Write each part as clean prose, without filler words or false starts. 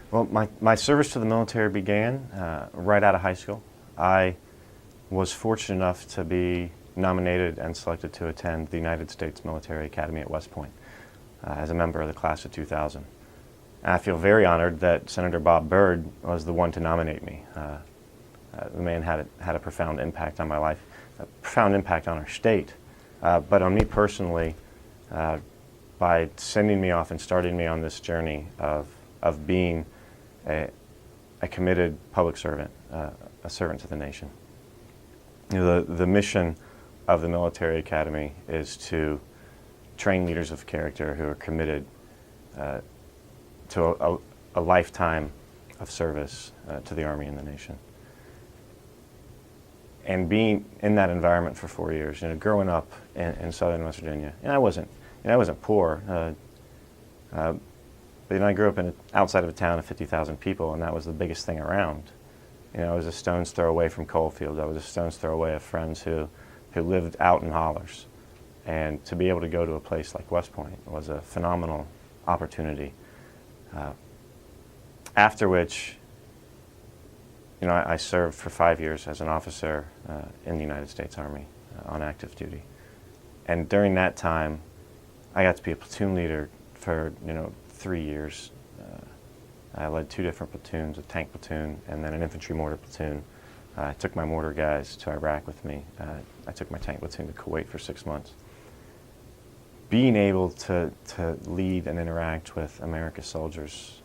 Well, my service to the military began right out of high school. I was fortunate enough to be nominated and selected to attend the United States Military Academy at West Point as a member of the class of 2000. And I feel very honored that Senator Bob Byrd was the one to nominate me. The man had a profound impact on my life, a profound impact on our state, but on me personally, by sending me off and starting me on this journey of being a committed public servant, a servant to the nation. You know, the mission of the Military Academy is to train leaders of character who are committed to a lifetime of service to the Army and the nation. And being in that environment for 4 years, you know, growing up in southern West Virginia, and I wasn't poor. But you know, I grew up outside of a town of 50,000 people, and that was the biggest thing around. You know, I was a stone's throw away from coal fields. I was a stone's throw away of friends who lived out in hollers. And to be able to go to a place like West Point was a phenomenal opportunity. After which, you know, I served for 5 years as an officer in the United States Army on active duty. And during that time, I got to be a platoon leader for, you know, 3 years. I led 2 different platoons, a tank platoon and then an infantry mortar platoon. I took my mortar guys to Iraq with me. I took my tank platoon to Kuwait for 6 months. Being able to lead and interact with America's soldiers,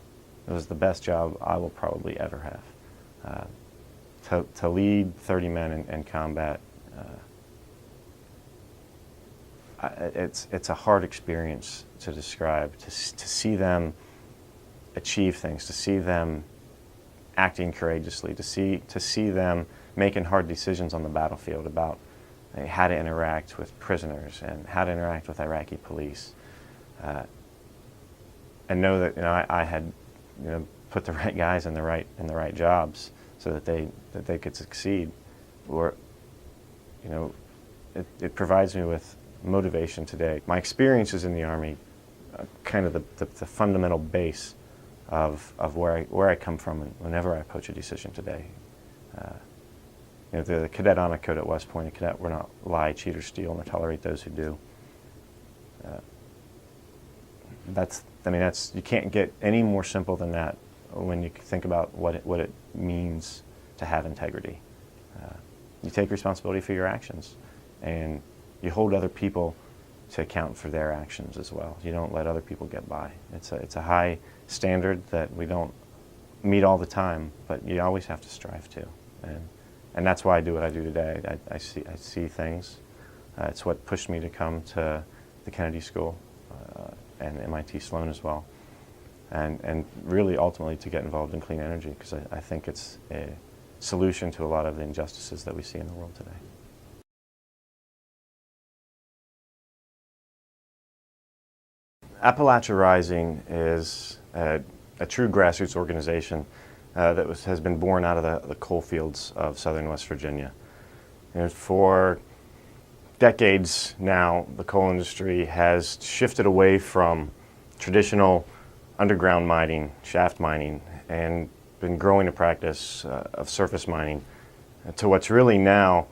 it was the best job I will probably ever have. To lead 30 men in combat, it's a hard experience to describe, to see them achieve things, to see them acting courageously, to see them making hard decisions on the battlefield about how to interact with prisoners and how to interact with Iraqi police, and know that, you know, I had, you know, put the right guys in the right jobs so that they could succeed. Or, you know, it provides me with motivation today. My experiences in the Army, kind of the fundamental base of where I come from whenever I approach a decision today. You know, the cadet honor code at West Point: a cadet will not lie, cheat, or steal, nor tolerate those who do. You can't get any more simple than that when you think about what it means to have integrity. You take responsibility for your actions, and you hold other people to account for their actions as well. You don't let other people get by. It's a high standard that we don't meet all the time, but you always have to strive to. And that's why I do what I do today. I see things. It's what pushed me to come to the Kennedy School and MIT Sloan as well, and really ultimately to get involved in clean energy, because I think it's a solution to a lot of the injustices that we see in the world today. Appalachia Rising is a true grassroots organization that has been born out of the coal fields of southern West Virginia. And for decades now, the coal industry has shifted away from traditional underground mining, shaft mining, and been growing a practice of surface mining to what's really now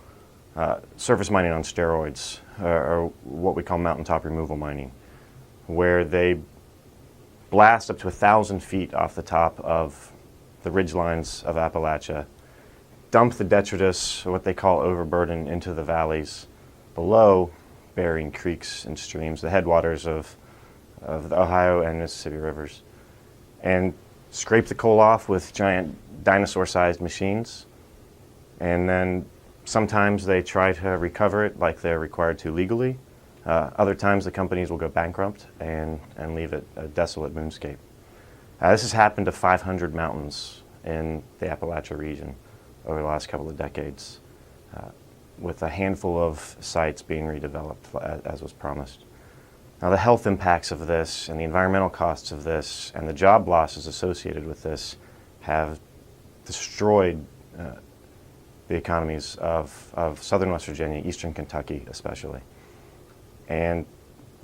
surface mining on steroids, or what we call mountaintop removal mining, where they blast up to 1,000 feet off the top of the ridgelines of Appalachia, dump the detritus, or what they call overburden, into the valleys below, burying creeks and streams, the headwaters of the Ohio and Mississippi rivers, and scrape the coal off with giant dinosaur-sized machines. And then sometimes they try to recover it like they're required to legally. Other times the companies will go bankrupt and leave it a desolate moonscape. This has happened to 500 mountains in the Appalachia region over the last couple of decades, with a handful of sites being redeveloped as was promised. Now, the health impacts of this and the environmental costs of this and the job losses associated with this have destroyed the economies of southern West Virginia, eastern Kentucky especially. And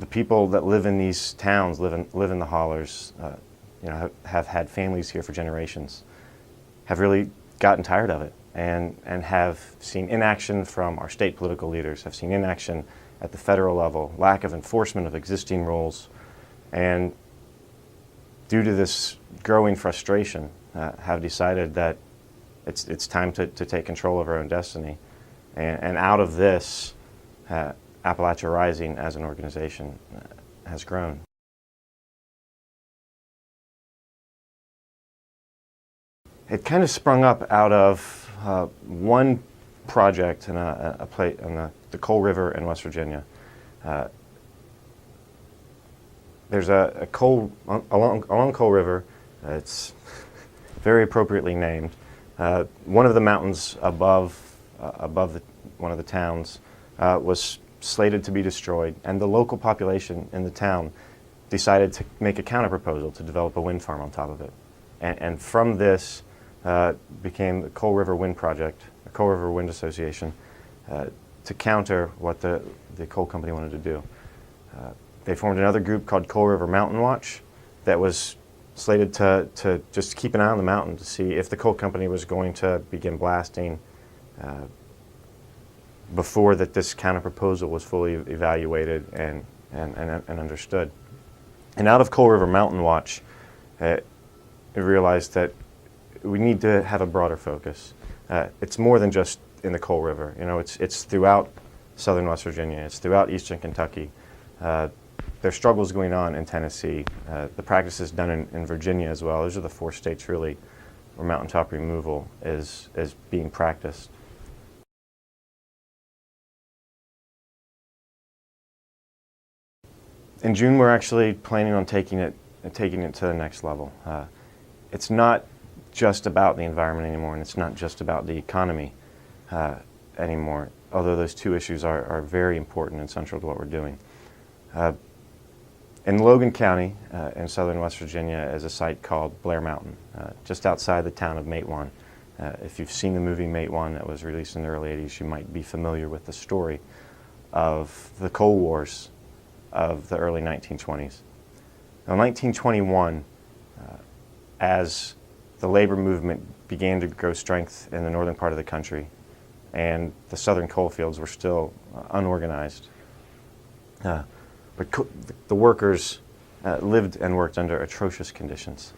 the people that live in these towns, live in the hollers, have had families here for generations, have really gotten tired of it and have seen inaction from our state political leaders, have seen inaction at the federal level, lack of enforcement of existing rules, and due to this growing frustration, have decided that it's time to take control of our own destiny. And out of this, Appalachia Rising as an organization has grown. It kind of sprung up out of one project in a place on the Coal River in West Virginia. There's a coal along Coal River. It's very appropriately named. One of the mountains above one of the towns was slated to be destroyed, and the local population in the town decided to make a counterproposal to develop a wind farm on top of it. And from this became the Coal River Wind Project, the Coal River Wind Association, to counter what the coal company wanted to do. They formed another group called Coal River Mountain Watch that was slated to just keep an eye on the mountain to see if the coal company was going to begin blasting before that this counterproposal was fully evaluated and understood. And out of Coal River Mountain Watch, it realized that we need to have a broader focus. It's more than just in the Coal River. It's throughout southern West Virginia. It's throughout eastern Kentucky. There's struggles going on in Tennessee. The practice is done in Virginia as well. Those are the 4 states really where mountaintop removal is being practiced. In June, we're actually planning on taking it to the next level. It's not just about the environment anymore, and it's not just about the economy anymore, although those 2 issues are very important and central to what we're doing. In Logan County, in southern West Virginia, is a site called Blair Mountain, just outside the town of Matewan. If you've seen the movie Matewan that was released in the early 80s, you might be familiar with the story of the coal wars of the early 1920s. Now, in 1921, as the labor movement began to grow strength in the northern part of the country, and the southern coal fields were still unorganized, but the workers lived and worked under atrocious conditions.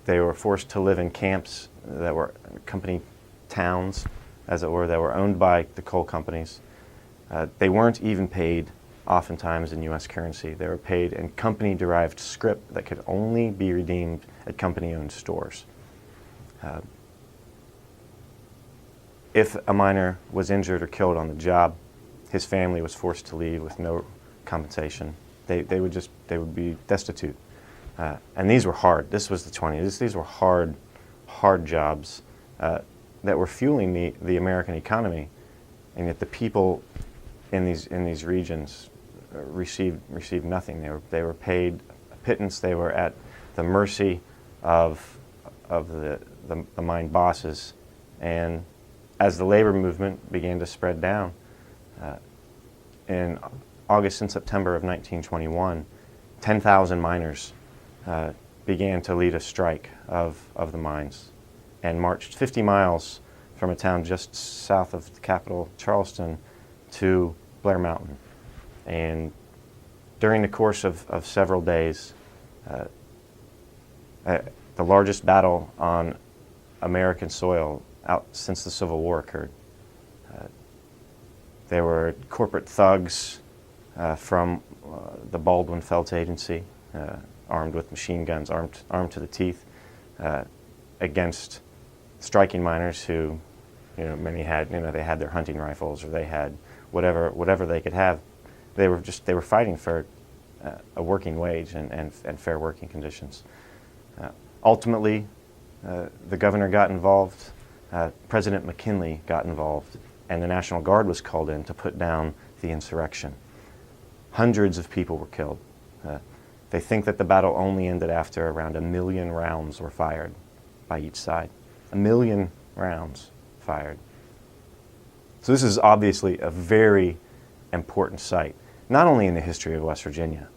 They were forced to live in camps that were company towns, as it were, that were owned by the coal companies. They weren't even paid oftentimes in U.S. currency. They were paid in company-derived scrip that could only be redeemed at company-owned stores. If a miner was injured or killed on the job, his family was forced to leave with no compensation. They would be destitute. And these were hard. This was the 20s. These were hard jobs that were fueling the American economy, and yet the people in these regions received nothing. They were paid a pittance. They were at the mercy of the mine bosses. And as the labor movement began to spread down, in August and September of 1921, 10,000 miners began to lead a strike of the mines and marched 50 miles from a town just south of the capital, Charleston, to Blair Mountain. And during the course of several days, the largest battle on American soil out since the Civil War occurred. There were corporate thugs from the Baldwin Felt Agency, armed with machine guns, armed to the teeth, against striking miners who, many had, they had their hunting rifles, or they had whatever they could have. They were fighting for a working wage and fair working conditions. Ultimately, the governor got involved, President McKinley got involved, and the National Guard was called in to put down the insurrection. Hundreds of people were killed. They think that the battle only ended after around 1 million rounds were fired by each side. 1 million rounds fired. So this is obviously a very important site, not only in the history of West Virginia,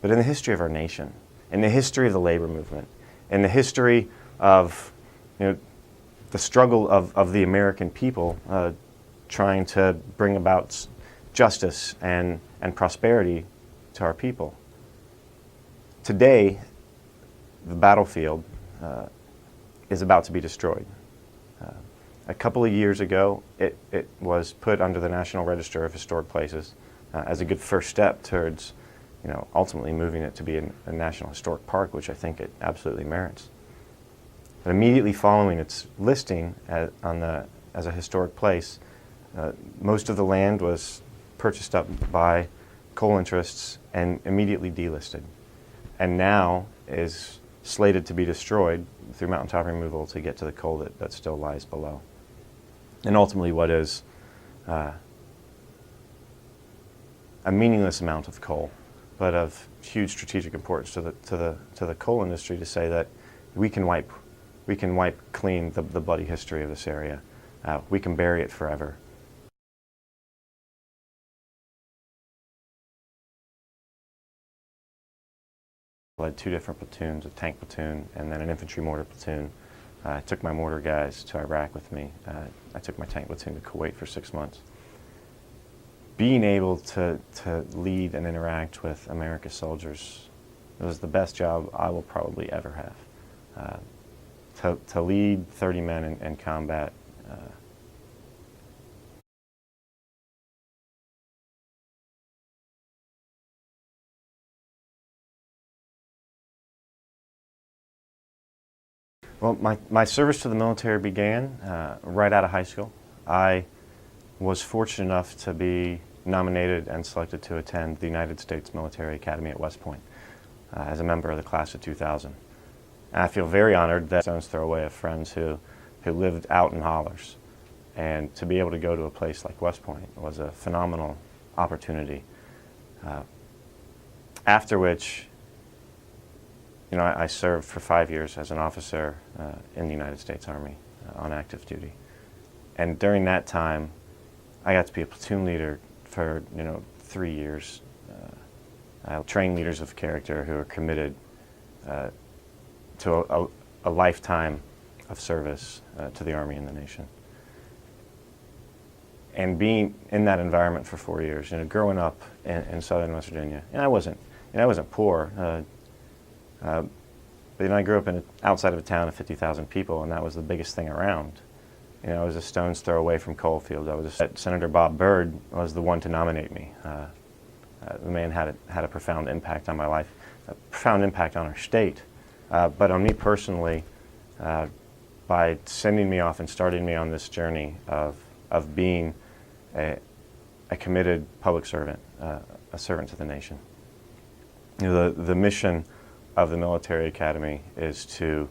but in the history of our nation. in the history of the labor movement, in the history of the struggle of the American people trying to bring about justice and prosperity to our people. Today, the battlefield is about to be destroyed. A couple of years ago, it was put under the National Register of Historic Places as a good first step towards, ultimately moving it to be a National Historic Park, which I think it absolutely merits. But immediately following its listing as a historic place, most of the land was purchased up by coal interests and immediately delisted, and now is slated to be destroyed through mountaintop removal to get to the coal that still lies below. And ultimately what is a meaningless amount of coal, but of huge strategic importance to the coal industry, to say that we can wipe clean the bloody history of this area. We can bury it forever. I led 2 different platoons, a tank platoon and then an infantry mortar platoon. I took my mortar guys to Iraq with me. I took my tank platoon to Kuwait for 6 months. Being able to lead and interact with America's soldiers was the best job I will probably ever have. To lead 30 men in combat. Well, my service to the military began right out of high school. I was fortunate enough to be nominated and selected to attend the United States Military Academy at West Point as a member of the class of 2000. And I feel very honored that stone's throw away of friends who lived out in hollers. And to be able to go to a place like West Point was a phenomenal opportunity. After which, I served for 5 years as an officer in the United States Army on active duty. And during that time, I got to be a platoon leader for 3 years. I trained leaders of character who are committed to a lifetime of service to the Army and the nation. And being in that environment for 4 years, growing up in southern West Virginia, and I wasn't poor. But I grew up outside of a town of 50,000 people, and that was the biggest thing around. I was a stone's throw away from coal fields. Senator Bob Byrd was the one to nominate me. The man had a profound impact on my life, a profound impact on our state. But on me personally, by sending me off and starting me on this journey of being a committed public servant, a servant to the nation. The mission of the military academy is to